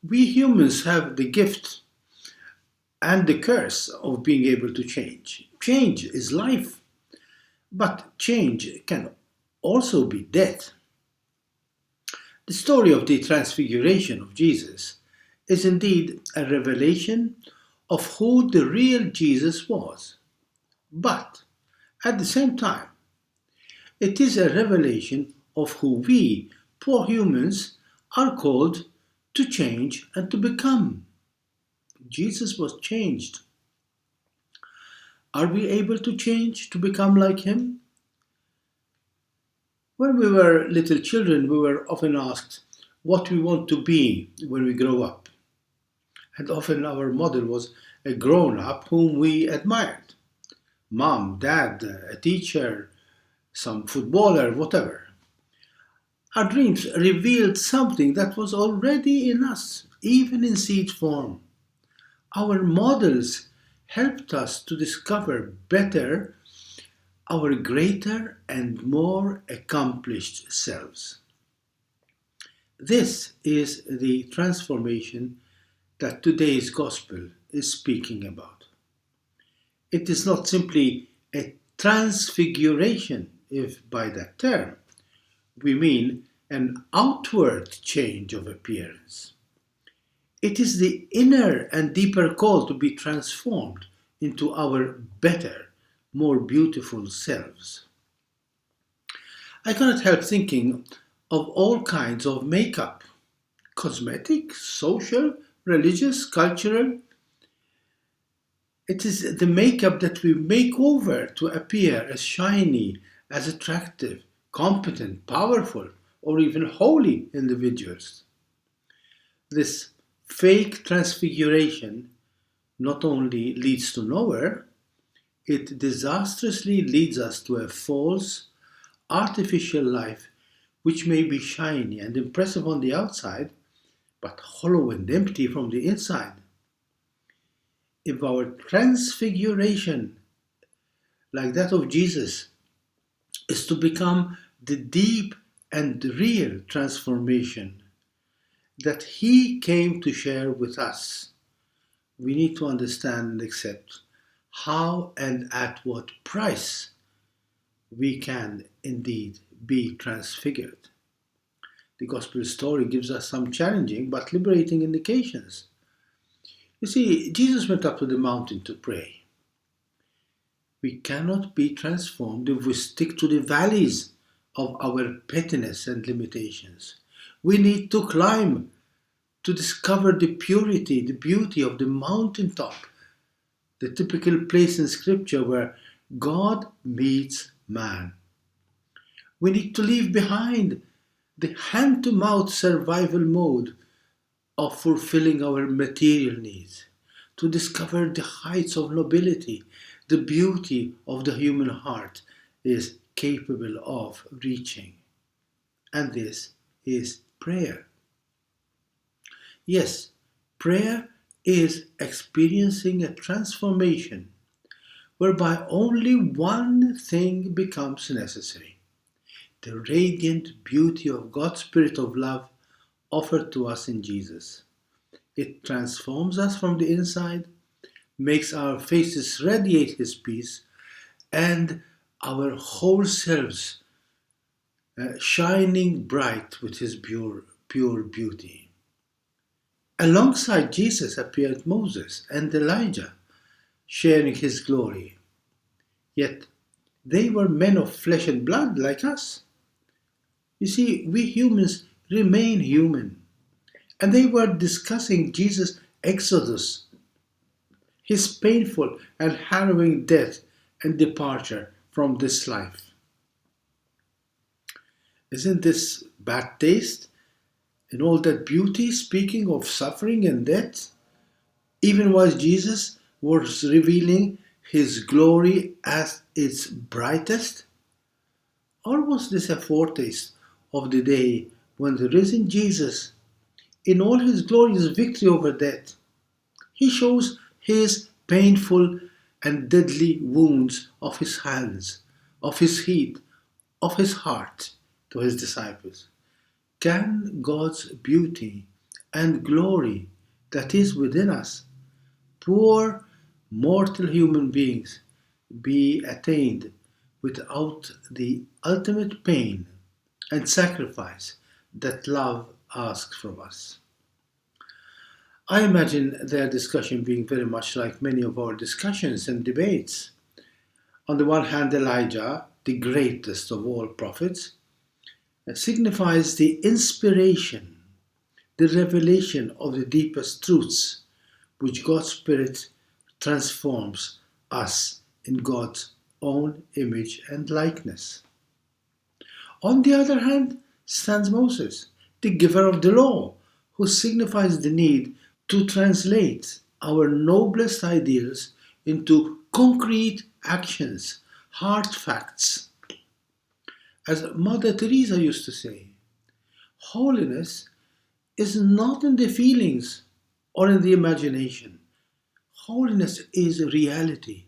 We humans have the gift and the curse of being able to change. Change is life, but change can also be death. The story of the Transfiguration of Jesus is indeed a revelation of who the real Jesus was. But at the same time, it is a revelation of who we, poor humans, are called to change and to become. Jesus was changed. Are we able to change to become like him? When we were little children, we were often asked what we want to be when we grow up. And often our model was a grown up whom we admired: mom, dad, a teacher, some footballer, whatever. Our dreams revealed something that was already in us, even in seed form. Our models helped us to discover better our greater and more accomplished selves. This is the transformation that today's gospel is speaking about. It is not simply a transfiguration, if by that term we mean an outward change of appearance. It is the inner and deeper call to be transformed into our better, more beautiful selves. I cannot help thinking of all kinds of makeup: cosmetic, social, religious, cultural. It is the makeup that we make over to appear as shiny, as attractive, competent, powerful, or even holy individuals. This fake transfiguration not only leads to nowhere, it disastrously leads us to a false, artificial life which may be shiny and impressive on the outside, but hollow and empty from the inside. If our transfiguration, like that of Jesus, is to become the deep and real transformation that he came to share with us, we need to understand and accept how and at what price we can indeed be transfigured. The gospel story gives us some challenging but liberating indications. You see, Jesus went up to the mountain to pray. We cannot be transformed if we stick to the valleys of our pettiness and limitations. We need to climb to discover the purity, the beauty of the mountaintop, the typical place in Scripture where God meets man. We need to leave behind the hand to mouth survival mode of fulfilling our material needs, to discover the heights of nobility, the beauty of the human heart is capable of reaching. And this is prayer. Yes, prayer is experiencing a transformation whereby only one thing becomes necessary: the radiant beauty of God's Spirit of love offered to us in Jesus. It transforms us from the inside, makes our faces radiate His peace, and our whole selves shining bright with His pure beauty. Alongside Jesus appeared Moses and Elijah, sharing His glory. Yet they were men of flesh and blood like us. You see, we humans remain human, and they were discussing Jesus' exodus, his painful and harrowing death and departure from this life. Isn't this bad taste in all that beauty, speaking of suffering and death? Even while Jesus was revealing his glory as its brightest? Or was this a foretaste of the day when the risen Jesus, in all his glorious victory over death, he shows his painful and deadly wounds of his hands, of his feet, of his heart to his disciples? Can God's beauty and glory that is within us, poor mortal human beings, be attained without the ultimate pain and sacrifice that love asks from us. I imagine their discussion being very much like many of our discussions and debates. On the one hand, Elijah, the greatest of all prophets, signifies the inspiration, the revelation of the deepest truths which God's Spirit transforms us in God's own image and likeness. On the other hand stands Moses, the giver of the law, who signifies the need to translate our noblest ideals into concrete actions, hard facts. As Mother Teresa used to say, holiness is not in the feelings or in the imagination. Holiness is reality.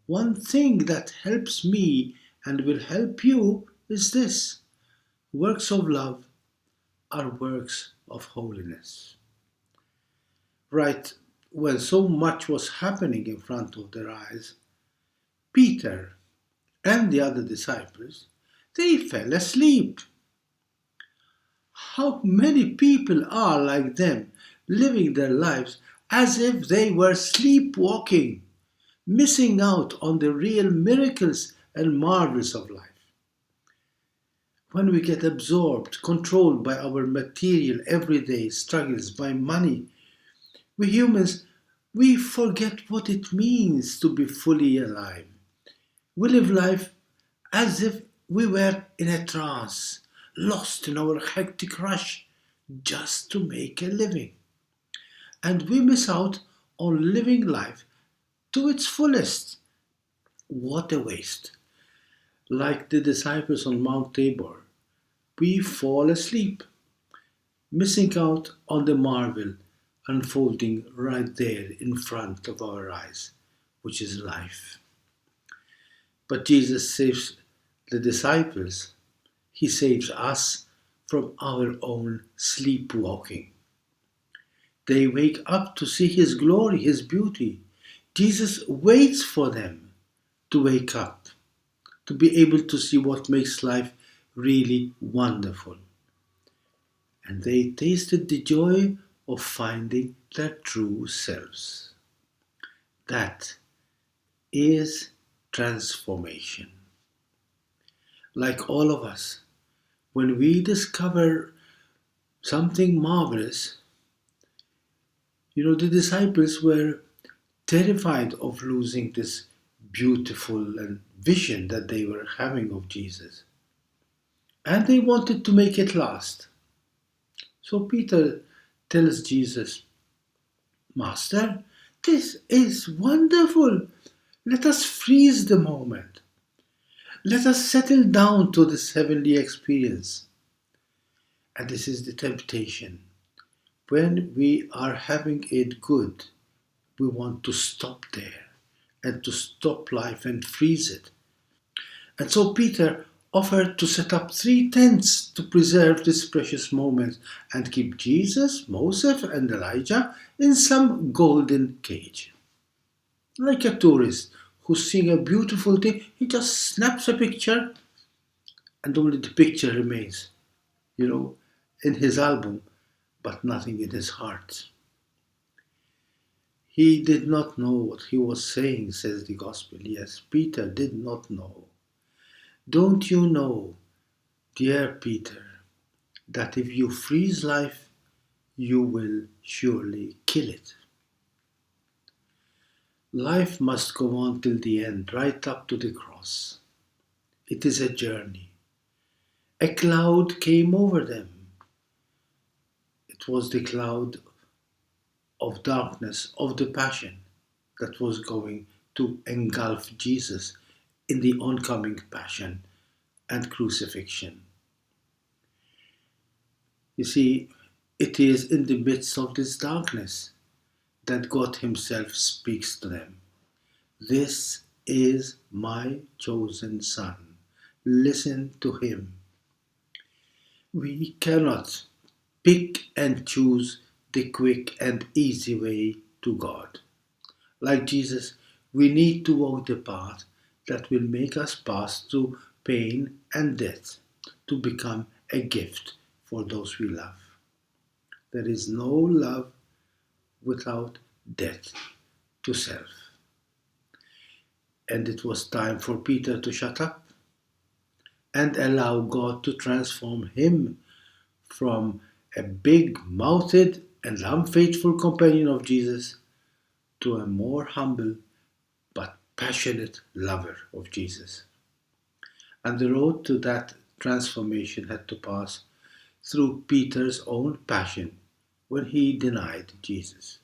One thing that helps me and will help you is this: works of love are works of holiness. Right when so much was happening in front of their eyes, Peter and the other disciples, they fell asleep. How many people are like them, living their lives as if they were sleepwalking, missing out on the real miracles and marvels of life. When we get absorbed, controlled by our material everyday struggles, by money, we humans, we forget what it means to be fully alive. We live life as if we were in a trance, lost in our hectic rush just to make a living. And we miss out on living life to its fullest. What a waste. Like the disciples on Mount Tabor, we fall asleep, missing out on the marvel unfolding right there in front of our eyes, which is life. But Jesus saves the disciples. He saves us from our own sleepwalking. They wake up to see His glory, His beauty. Jesus waits for them to wake up, to be able to see what makes life really wonderful. And they tasted the joy of finding their true selves. That is transformation. Like all of us, when we discover something marvelous, the disciples were terrified of losing this beautiful and vision that they were having of Jesus. And they wanted to make it last. So Peter tells Jesus, Master, this is wonderful. Let us freeze the moment. Let us settle down to this heavenly experience. And this is the temptation. When we are having it good, we want to stop there and to stop life and freeze it. And so Peter offered to set up 3 tents to preserve this precious moment and keep Jesus, Moses, and Elijah in some golden cage. Like a tourist who's seeing a beautiful thing, he just snaps a picture and only the picture remains, in his album, but nothing in his heart. He did not know what he was saying, says the Gospel. Yes, Peter did not know. Don't you know, dear Peter, that if you freeze life, you will surely kill it? Life must go on till the end, right up to the cross. It is a journey. A cloud came over them. It was the cloud of darkness, of the passion that was going to engulf Jesus in the oncoming passion and crucifixion. You see, it is in the midst of this darkness that God Himself speaks to them. This is my chosen Son. Listen to Him. We cannot pick and choose the quick and easy way to God. Like Jesus, we need to walk the path that will make us pass through pain and death to become a gift for those we love. There is no love without death to self. And it was time for Peter to shut up and allow God to transform him from a big-mouthed and unfaithful companion of Jesus to a more humble but passionate lover of Jesus. And the road to that transformation had to pass through Peter's own passion when he denied Jesus.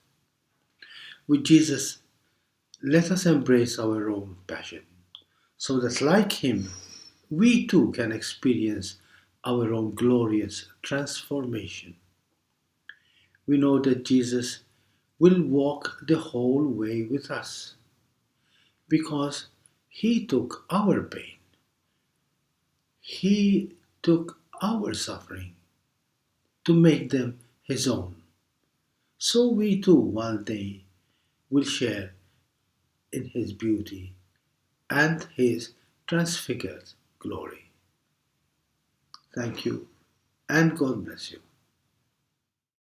With Jesus, let us embrace our own passion, so that, like him, we too can experience our own glorious transformation. We know that Jesus will walk the whole way with us because he took our pain, he took our suffering to make them his own. So we too one day will share in his beauty and his transfigured glory. Thank you and God bless you.